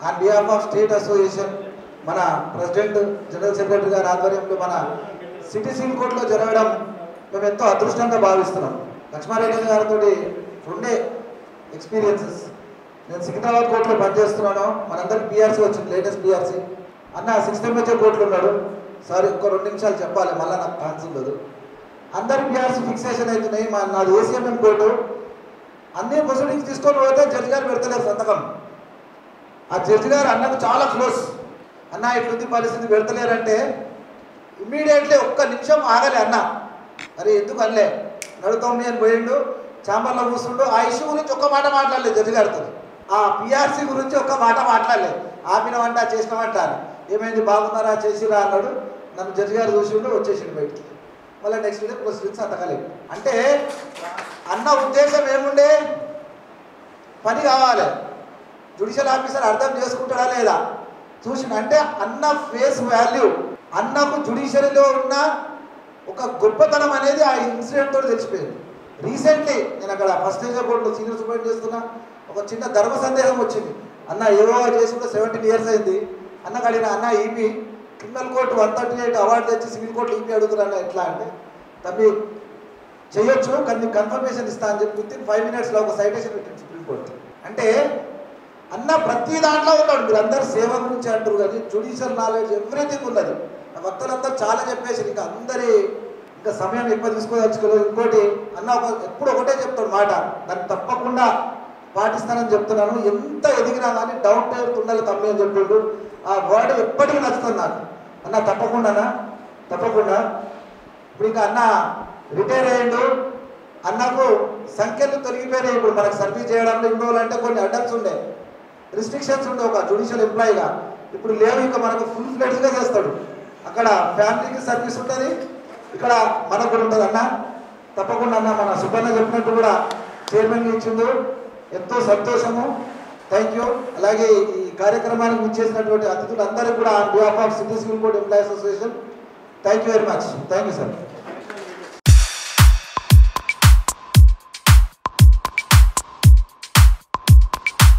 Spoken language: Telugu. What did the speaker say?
On behalf of state association మన ప్రెసిడెంట్ జనరల్ సెక్రటరీ గారి ఆధ్వర్యంలో మన సిటీ సివిల్ కోర్టులో జరగడం మేము ఎంతో అదృష్టంగా భావిస్తున్నాం. లక్ష్మారెడ్డి గారితో రెండే ఎక్స్పీరియన్సెస్. నేను సికింద్రాబాద్ కోర్టులో పనిచేస్తున్నాను, మనందరికి పిఆర్సీ వచ్చింది, లేటెస్ట్ పిఆర్సీ. అన్న 6th MHA కోర్టులో ఉన్నాడు. సారీ, ఒక 2 నిమిషాలు చెప్పాలి, మళ్ళీ నాకు ఛాన్స్ ఉండదు. అందరి పిఆర్సీ ఫిక్సేషన్ అవుతున్నాయి. నాది ACMM కోర్టు. అన్ని ప్రొసీడింగ్స్ తీసుకొని పోతే జడ్జి గారు పెడతలేరు సంతకం. ఆ జడ్జి గారు అన్నకు చాలా క్లోజ్. అన్న ఇట్లుంది పరిస్థితి, పెడతలేరంటే ఇమ్మీడియట్లీ ఒక్క నిమిషం ఆగలే అన్న. అరే ఎందుకు అనలే, నడుతోమి అని పోయిండు, ఛాంబర్లో కూర్చుండు. ఆ ఇష్యూ గురించి ఒక్క మాట మాట్లాడలేదు జడ్జి గారితో. ఆ పిఆర్సీ గురించి ఒక్క మాట మాట్లాడలేదు. ఆపినవంట చేసినవంట అని. ఏమైంది, బాగున్నారా, చేసిరా అన్నాడు. నన్ను జడ్జి గారు చూసిండు, వచ్చేసిండు బయటికి. మళ్ళీ నెక్స్ట్ డే ప్రొసీడింగ్స్ సంతకాలేదు. అంటే అన్న ఉద్దేశం ఏముండే, పని కావాలి, జ్యుడిషియల్ ఆఫీసర్ అర్థం చేసుకుంటాడా లేదా చూసిన. అంటే అన్న ఫేస్ వాల్యూ, అన్నకు జ్యుడిషియరీలో ఉన్న ఒక గొప్పతనం అనేది ఆ ఇన్సిడెంట్ తోటి తెలిసిపోయింది. రీసెంట్లీ నేను అక్కడ ఫస్ట్ ఏజ్ కోర్టులో సీనియర్ సూపరింట్ చేస్తున్నా. ఒక చిన్న ధర్మ సందేహం వచ్చింది. అన్న ఏవో చేసి కూడా 17 years అయింది. అన్నకు అడిగిన, అన్న ఈపీ క్రిమినల్ కోర్టు 138 అవార్డు తెచ్చి సివిల్ కోర్టు ఈపీ అడుగుతున్నా ఎట్లా అంటే, తమ్మి చేయొచ్చు కానీ కన్ఫర్మేషన్ ఇస్తా అని చెప్పి వితిన్ 5 minutesలో ఒక సైటేషన్ పెట్టింది సుప్రీం కోర్టు. అంటే అన్న ప్రతి దాంట్లో ఉన్నాడు. మీరు అందరు సేవ గురించి అంటారు కానీ జ్యుడిషియల్ నాలెడ్జ్ ఎవ్రీథింగ్ ఉన్నది. వక్తలందరూ చాలా చెప్పేసి ఇంకా సమయం ఎక్కువ తీసుకోదలుచుకోలేదు. ఇంకోటి అన్న ఎప్పుడు ఒకటే చెప్తాడు మాట, దాన్ని తప్పకుండా పాటిస్తానని చెప్తున్నాను. ఎంత ఎదిగినా కానీ డౌన్ టు ఎర్త్ ఉండాలి తమ్మి అని చెప్పిండు. ఆ వర్డ్ ఎప్పటికీ నచ్చుతుంది నాకు. అన్న తప్పకుండా తప్పకుండా. ఇప్పుడు ఇంకా అన్న రిటైర్ అయ్యిండు. అన్నకు సంఖ్యలు తొలగిపోయినాయి. ఇప్పుడు మనకు సర్వీస్ చేయడంలో ఇన్ని రోజులు అంటే కొన్ని అడ్డల్స్ ఉండే, రిస్ట్రిక్షన్స్ ఉండే ఒక జ్యుడిషియల్ ఎంప్లాయీగా. ఇప్పుడు లేవు, ఇంకా మనకు ఫుల్ ఫ్లెడ్జ్గా చేస్తాడు. అక్కడ ఫ్యామిలీకి సర్వీస్ ఉంటుంది, ఇక్కడ మనకు కూడా ఉంటుంది. అన్న తప్పకుండా అన్న మన సుబ్బన్న చెప్పినట్టు కూడా చైర్మన్గా ఇచ్చిండు, ఎంతో సంతోషము. Thank you. అలాగే ఈ కార్యక్రమానికి ఇచ్చేసినటువంటి అతిథులందరికీ కూడా on behalf of city civil court employees association thank you very much. Thank you sir.